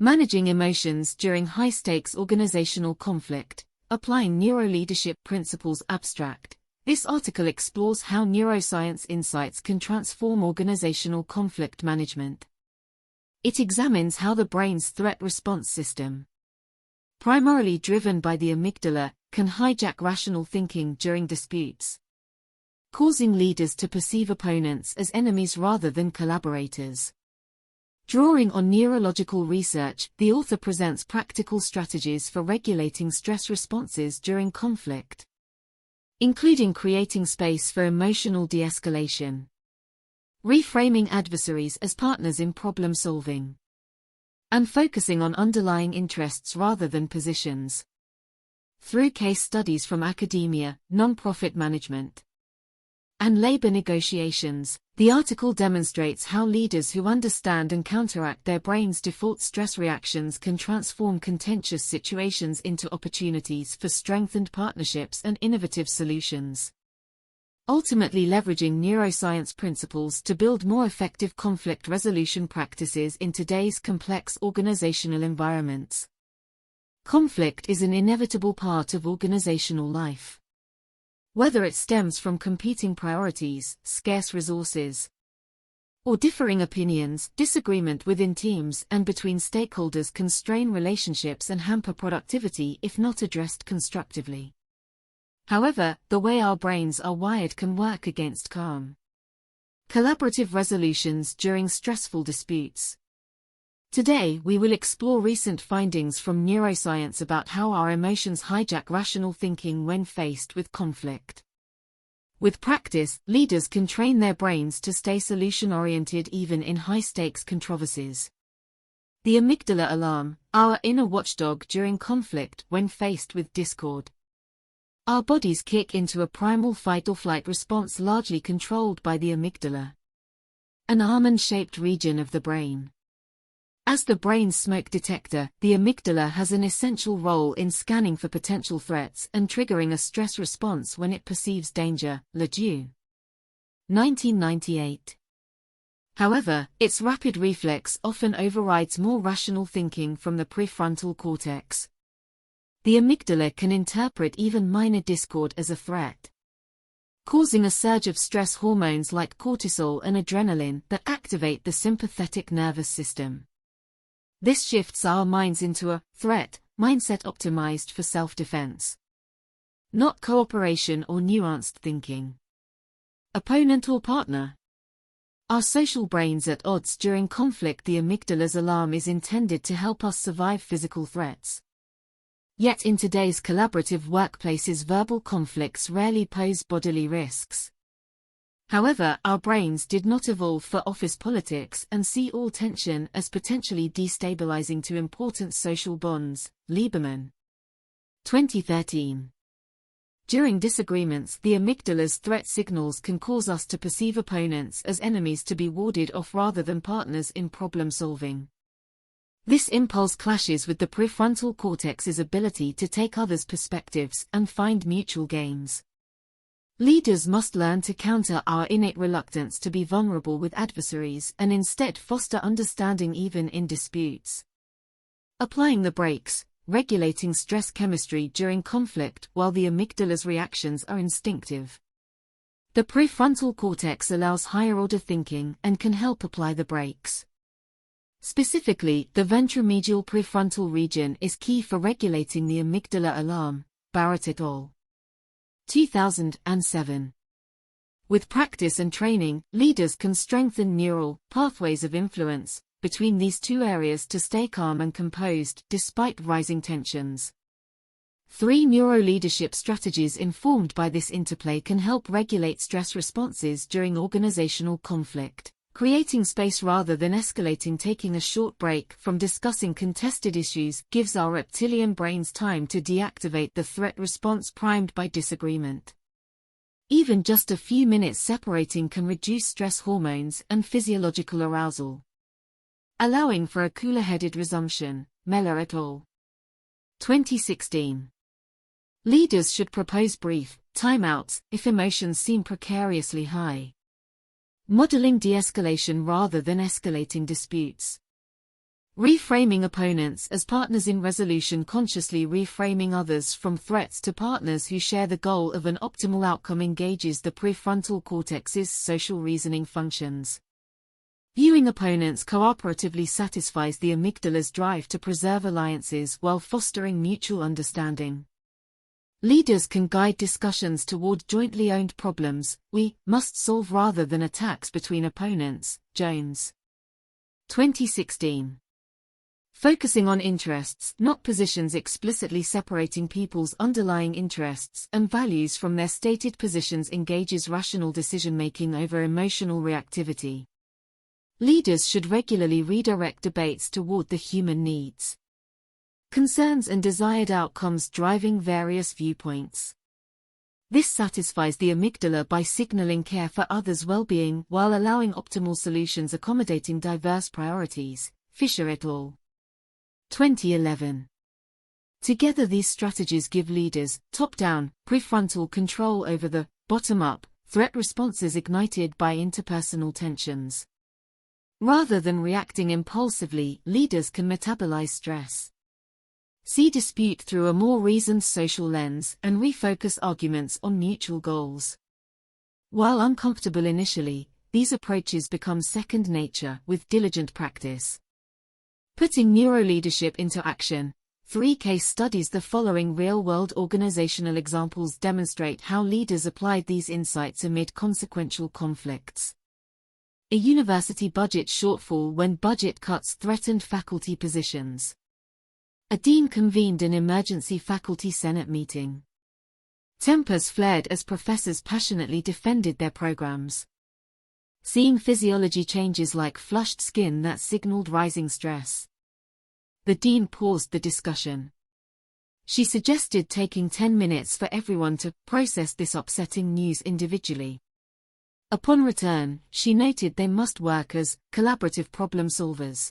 Managing emotions during high-stakes organizational conflict, applying neuroleadership principles abstract. This article explores how neuroscience insights can transform organizational conflict management. It examines how the brain's threat response system, primarily driven by the amygdala, can hijack rational thinking during disputes, causing leaders to perceive opponents as enemies rather than collaborators. Drawing on neurological research, the author presents practical strategies for regulating stress responses during conflict, including creating space for emotional de-escalation, reframing adversaries as partners in problem-solving, and focusing on underlying interests rather than positions. Through case studies from academia, nonprofit management, and labor negotiations, the article demonstrates how leaders who understand and counteract their brain's default stress reactions can transform contentious situations into opportunities for strengthened partnerships and innovative solutions, ultimately leveraging neuroscience principles to build more effective conflict resolution practices in today's complex organizational environments. Conflict is an inevitable part of organizational life. Whether it stems from competing priorities, scarce resources, or differing opinions, disagreement within teams and between stakeholders can strain relationships and hamper productivity if not addressed constructively. However, the way our brains are wired can work against calm, collaborative resolutions during stressful disputes. Today, we will explore recent findings from neuroscience about how our emotions hijack rational thinking when faced with conflict. With practice, leaders can train their brains to stay solution-oriented even in high-stakes controversies. The amygdala alarm, our inner watchdog during conflict when faced with discord. Our bodies kick into a primal fight-or-flight response largely controlled by the amygdala, an almond-shaped region of the brain. As the brain's smoke detector, the amygdala has an essential role in scanning for potential threats and triggering a stress response when it perceives danger. Ledoux, 1998. However, its rapid reflex often overrides more rational thinking from the prefrontal cortex. The amygdala can interpret even minor discord as a threat, causing a surge of stress hormones like cortisol and adrenaline that activate the sympathetic nervous system. This shifts our minds into a threat mindset optimized for self-defense, not cooperation or nuanced thinking. Opponent or partner. Our social brains at odds during conflict. The amygdala's alarm is intended to help us survive physical threats. Yet in today's collaborative workplaces, verbal conflicts rarely pose bodily risks. However, our brains did not evolve for office politics and see all tension as potentially destabilizing to important social bonds. Lieberman, 2013. During disagreements, the amygdala's threat signals can cause us to perceive opponents as enemies to be warded off rather than partners in problem solving. This impulse clashes with the prefrontal cortex's ability to take others' perspectives and find mutual gains. Leaders must learn to counter our innate reluctance to be vulnerable with adversaries and instead foster understanding even in disputes. Applying the brakes, regulating stress chemistry during conflict while the amygdala's reactions are instinctive. The prefrontal cortex allows higher-order thinking and can help apply the brakes. Specifically, the ventromedial prefrontal region is key for regulating the amygdala alarm. Barrett et al. 2007. With practice and training, leaders can strengthen neural pathways of influence between these two areas to stay calm and composed despite rising tensions. 3 neuroleadership strategies informed by this interplay can help regulate stress responses during organizational conflict. Creating space rather than escalating. Taking a short break from discussing contested issues gives our reptilian brains time to deactivate the threat response primed by disagreement. Even just a few minutes separating can reduce stress hormones and physiological arousal, allowing for a cooler-headed resumption. Meller et al. 2016. Leaders should propose brief timeouts if emotions seem precariously high. Modeling de-escalation rather than escalating disputes. Reframing opponents as partners in resolution. Consciously reframing others from threats to partners who share the goal of an optimal outcome engages the prefrontal cortex's social reasoning functions. Viewing opponents cooperatively satisfies the amygdala's drive to preserve alliances while fostering mutual understanding. Leaders can guide discussions toward jointly owned problems we must solve rather than attacks between opponents. Jones. 2016. Focusing on interests, not positions. Explicitly separating people's underlying interests and values from their stated positions engages rational decision-making over emotional reactivity. Leaders should regularly redirect debates toward the human needs, concerns and desired outcomes driving various viewpoints. This satisfies the amygdala by signaling care for others' well-being while allowing optimal solutions accommodating diverse priorities. Fisher et al. 2011. Together these strategies give leaders top-down, prefrontal control over the bottom-up threat responses ignited by interpersonal tensions. Rather than reacting impulsively, leaders can metabolize stress, see dispute through a more reasoned social lens, and refocus arguments on mutual goals. While uncomfortable initially, these approaches become second nature with diligent practice. Putting neuroleadership into action. 3 case studies. The following real-world organizational examples demonstrate how leaders applied these insights amid consequential conflicts. A university budget shortfall when budget cuts threatened faculty positions. A dean convened an emergency faculty senate meeting. Tempers flared as professors passionately defended their programs. Seeing physiology changes like flushed skin that signaled rising stress. The dean paused the discussion. She suggested taking 10 minutes for everyone to process this upsetting news individually. Upon return, she noted they must work as collaborative problem solvers,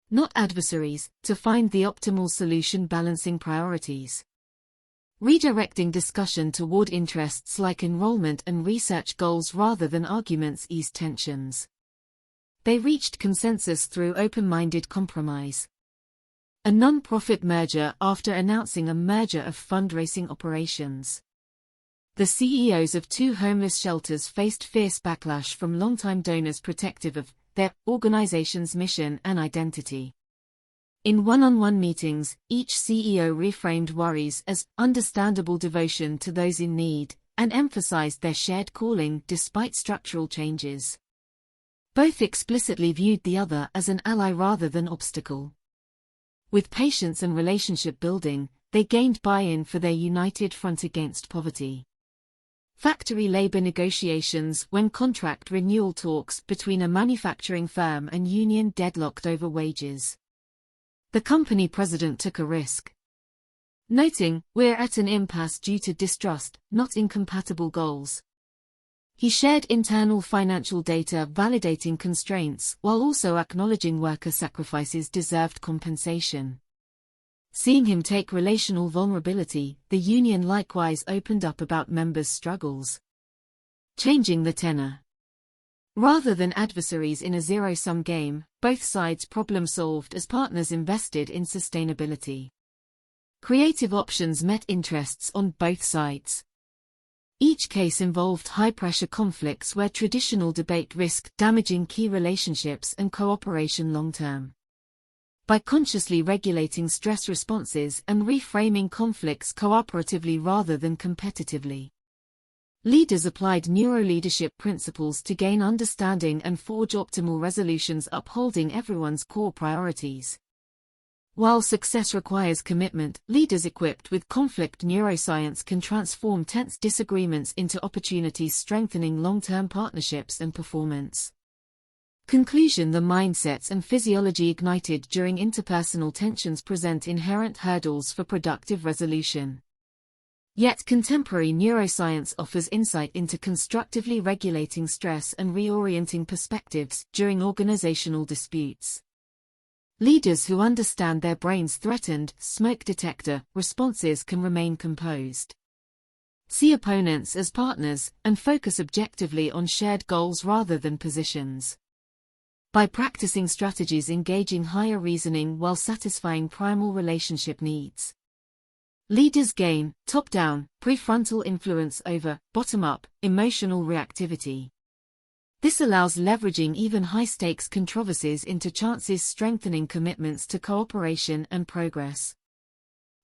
not adversaries, to find the optimal solution, balancing priorities. Redirecting discussion toward interests like enrollment and research goals rather than arguments eased tensions. They reached consensus through open-minded compromise. A non-profit merger after announcing a merger of fundraising operations. The CEOs of 2 homeless shelters faced fierce backlash from longtime donors protective of their organization's mission and identity. In one-on-one meetings, each CEO reframed worries as understandable devotion to those in need, and emphasized their shared calling despite structural changes. Both explicitly viewed the other as an ally rather than obstacle. With patience and relationship building, they gained buy-in for their united front against poverty. Factory labor negotiations. When contract renewal talks between a manufacturing firm and union deadlocked over wages. The company president took a risk, noting, "We're at an impasse due to distrust, not incompatible goals." He shared internal financial data validating constraints while also acknowledging worker sacrifices deserved compensation. Seeing him take relational vulnerability, the union likewise opened up about members' struggles. Changing the tenor. Rather than adversaries in a zero-sum game, both sides problem-solved as partners invested in sustainability. Creative options met interests on both sides. Each case involved high-pressure conflicts where traditional debate risked damaging key relationships and cooperation long-term. By consciously regulating stress responses and reframing conflicts cooperatively rather than competitively, leaders applied neuroleadership principles to gain understanding and forge optimal resolutions, upholding everyone's core priorities. While success requires commitment, leaders equipped with conflict neuroscience can transform tense disagreements into opportunities, strengthening long-term partnerships and performance. Conclusion. The mindsets and physiology ignited during interpersonal tensions present inherent hurdles for productive resolution. Yet contemporary neuroscience offers insight into constructively regulating stress and reorienting perspectives during organizational disputes. Leaders who understand their brain's threatened smoke detector responses can remain composed, see opponents as partners, and focus objectively on shared goals rather than positions. by practicing strategies engaging higher reasoning while satisfying primal relationship needs. Leaders gain top-down, prefrontal influence over bottom-up, emotional reactivity. This allows leveraging even high-stakes controversies into chances, strengthening commitments to cooperation and progress.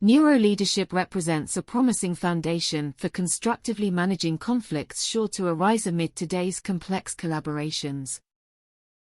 Neuroleadership represents a promising foundation for constructively managing conflicts sure to arise amid today's complex collaborations.